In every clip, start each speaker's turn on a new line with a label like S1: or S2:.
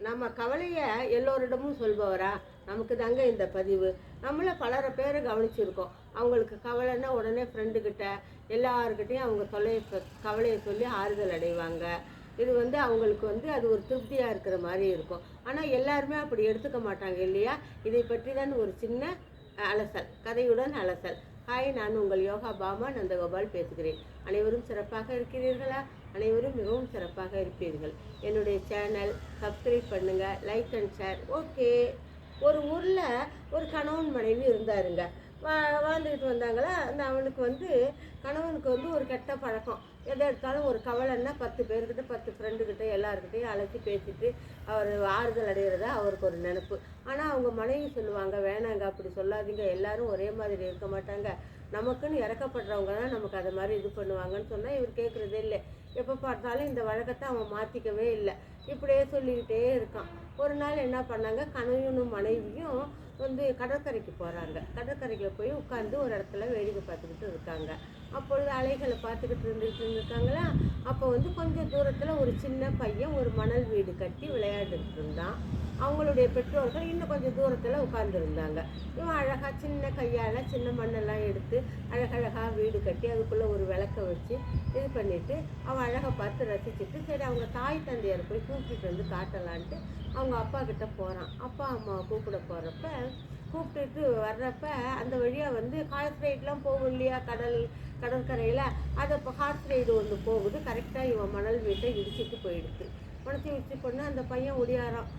S1: நம்ம கவலையை எல்லோரிடமும் சொல்பவரா? நமக்கு தாங்க இந்த பதிவு. நம்மள பலரை பேரை கவனிச்சிருக்கோம். அவங்களுக்கு கவலைன்னா உடனே ஃப்ரெண்டுக்கிட்ட எல்லாருக்கிட்டையும் அவங்க கவலையை சொல்லி ஆறுதல் அடைவாங்க. இது அவங்களுக்கு அது ஒரு திருப்தியாக இருக்கிற மாதிரி இருக்கும். ஆனால் எல்லாருமே அப்படி எடுத்துக்க மாட்டாங்க இல்லையா? இதை பற்றி தான் ஒரு சின்ன அலசல், கதையுடன் அலசல். ஹாய், நான் உங்கள் யோகா பாமா நந்தகோபால் பேசுகிறேன். அனைவரும் சிறப்பாக இருக்கிறீர்களா? அனைவரும் மிகவும் சிறப்பாக இருப்பீர்கள். என்னுடைய சேனல் சப்ஸ்கிரைப் பண்ணுங்கள், லைக் அண்ட் ஷேர். ஓகே. ஒரு ஊரில் ஒரு கணவன் மனைவி இருந்தாருங்க. வாழ்ந்துக்கிட்டு வந்தாங்களா. அவனுக்கு கணவனுக்கு ஒரு கெட்ட பழக்கம். எதை எடுத்தாலும் ஒரு கவலைன்னா 10 பேர்கிட்ட 10 ஃப்ரெண்டுக்கிட்ட எல்லாருக்கிட்டையும் அழைச்சி பேசிட்டு அவர் ஆறுதல் அடைகிறதா அவருக்கு ஒரு நினப்பு. ஆனால் அவங்க மனைவி சொல்லுவாங்க, வேணாங்க அப்படி சொல்லாதீங்க, எல்லாரும் ஒரே மாதிரி இருக்க மாட்டாங்க, நமக்குன்னு இறக்கப்படுறவங்க தான் நமக்கு அதை மாதிரி இது பண்ணுவாங்கன்னு சொன்னால் இவர் கேட்குறதே இல்லை. எப்போ பார்த்தாலும் இந்த வழக்கத்தை அவன் மாற்றிக்கவே இல்லை. இப்படியே சொல்லிக்கிட்டே இருக்கான். ஒரு நாள் என்ன பண்ணாங்க, கணவனும் மனைவியும் கடற்கரைக்கு போகிறாங்க. கடற்கரைக்கு போய் உட்காந்து ஒரு இடத்துல வேடிக்கை பார்த்துக்கிட்டு இருக்காங்க. அப்பொழுது அலைகளை பார்த்துக்கிட்டு இருந்திருக்காங்களா. அப்போ கொஞ்சம் தூரத்தில் ஒரு சின்ன பையன் ஒரு மணல் வீடு கட்டி விளையாண்டுட்டு இருந்தான். அவங்களுடைய பெற்றோர்கள் இன்னும் கொஞ்சம் தூரத்தில் உட்கார்ந்துருந்தாங்க. இவன் அழகாக சின்ன கையால் சின்ன மண்ணெல்லாம் எடுத்து அழகழகாக வீடு கட்டி அதுக்குள்ளே ஒரு விளக்க வச்சு இது பண்ணிவிட்டு அவன் அழகை பார்த்து ரசிச்சுட்டு, சரி அவங்க தாய் தந்தையரை போய் கூப்பிட்டுட்டு காட்டலான்ட்டு அவங்க அப்பா கிட்ட போகிறான். அப்பா அம்மாவை கூப்பிட போகிறப்ப கூப்பிட்டுட்டு வர்றப்ப அந்த வழியாக ஹார்ஸ் ரைட்லாம் போகும் இல்லையா கடற்கரையில். அதை இப்போ ஹார்ஸ் ரைடு ஒன்று போகுது. கரெக்டாக இவன் மணல் வீட்டை இடிச்சிட்டு போயிடுது. இடிச்சு பொண்ணு அந்த பையன் ஒடியாரான்.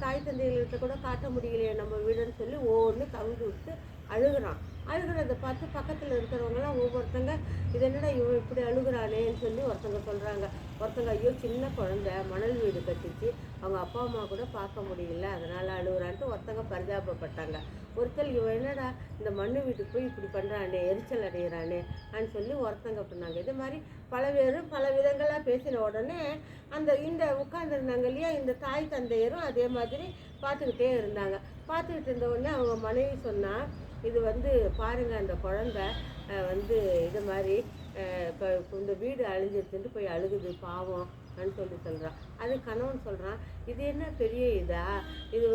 S1: தாய் தந்தைகள்கிட்ட கூட காட்ட முடியலையே நம்ம வீடுன்னு சொல்லி ஒவ்வொன்று கவிழ்ந்து விட்டு அழுகிறான். அழுகிறத பார்த்து பக்கத்தில் இருக்கிறவங்களாம் ஒவ்வொருத்தங்க, இது என்னடா இவன் இப்படி அழுகிறானேன்னு சொல்லி ஒருத்தங்க சொல்கிறாங்க. ஒருத்தங்க, ஐயோ சின்ன குழந்தை மணல் வீடு கட்டிச்சு, அவங்க அப்பா அம்மா கூட பார்க்க முடியல அதனால் அழுகுறான்ட்டு ஒருத்தங்க பரிதாபப்பட்டாங்க. ஒருத்தர், இவன் என்னடா இந்த மண்ணு வீட்டுக்கு போய் இப்படி பண்ணுறானே, எரிச்சல் அடைகிறானே அப்படின்னு சொல்லி ஒருத்தங்க பண்ணாங்க. இது மாதிரி பல பேரும் பல விதங்களாக பேசின உடனே இந்த உட்கார்ந்துருந்தாங்க இல்லையா, இந்த தாய் தந்தையரும் அதே மாதிரி பார்த்துக்கிட்டே இருந்தாங்க. பார்த்துக்கிட்டு இருந்த உடனே அவங்க மனைவி சொன்னால், இது பாருங்கள், அந்த குழந்தை இது மாதிரி இப்போ இந்த வீடு அழிஞ்சிருச்சுட்டு போய் அழுகுது பாவம் அப்படின்னு சொல்கிறான். அது கணவன் சொல்கிறான், இது என்ன பெரிய இதா, இது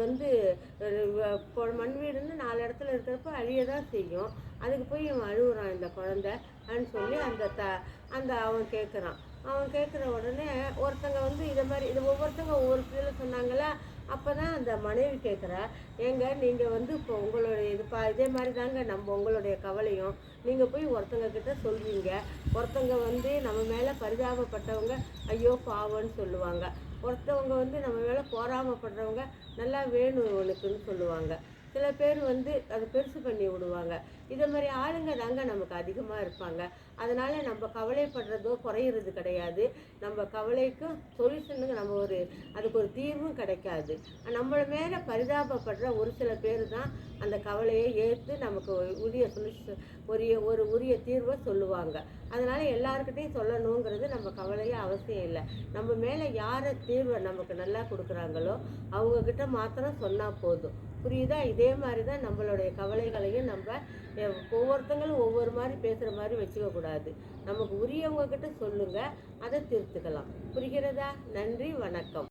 S1: மண் வீடுன்னு 4 இடத்துல இருக்கிறப்ப அழிய தான் செய்யும், அதுக்கு போய் இவன் அழுகுறான் இந்த குழந்தை அப்படின்னு சொல்லி அவன் கேட்குறான். அவன் கேட்குற உடனே ஒருத்தங்க இதை மாதிரி இது ஒவ்வொருத்தங்க ஒவ்வொரு இதில் சொன்னாங்களா. அப்போ தான் அந்த மனைவி கேட்குறா, ஏங்க நீங்கள் இப்போ உங்களுடைய இதே மாதிரி தாங்க நம்ம உங்களுடைய கவலையும் நீங்கள் போய் ஒருத்தங்க கிட்ட சொல்வீங்க. ஒருத்தங்க நம்ம மேலே பரிதாபப்பட்டவங்க ஐயோ பாவம்னு சொல்லுவாங்க. ஒருத்தவங்க நம்ம மேலே போராமப்படுறவங்க நல்லா வேணும் இவனுக்குன்னு சொல்லுவாங்க. சில பேர் அதை பெருசு பண்ணி விடுவாங்க. இதை மாதிரி ஆளுங்க தாங்க நமக்கு அதிகமாக இருப்பாங்க. அதனால் நம்ம கவலைப்படுறதோ குறையிறது கிடையாது. நம்ம கவலைக்கும் சொல்யூஷனுக்கு அதுக்கு ஒரு தீர்வும் கிடைக்காது. நம்மள மேலே பரிதாபப்படுற ஒரு சில பேர் தான் அந்த கவலையை ஏற்று நமக்கு உரிய தீர்வை சொல்லுவாங்க. அதனால் எல்லாருக்கிட்டையும் சொல்லணுங்கிறது நம்ம கவலையே அவசியம் இல்லை. நம்ம மேலே யாரை தீர்வை நமக்கு நல்லா கொடுக்குறாங்களோ அவங்கக்கிட்ட மாத்திரம் சொன்னால் போதும். புரியுதா? இதே மாதிரி தான் நம்மளுடைய கவலைகளையும் நம்ம ஒவ்வொருத்தங்களும் ஒவ்வொரு மாதிரி பேசுகிற மாதிரி வச்சுக்கக்கூடாது. நமக்கு உரியவங்க கிட்ட சொல்லுங்கள், அதை திருத்துக்கலாம். புரிகிறதா? நன்றி, வணக்கம்.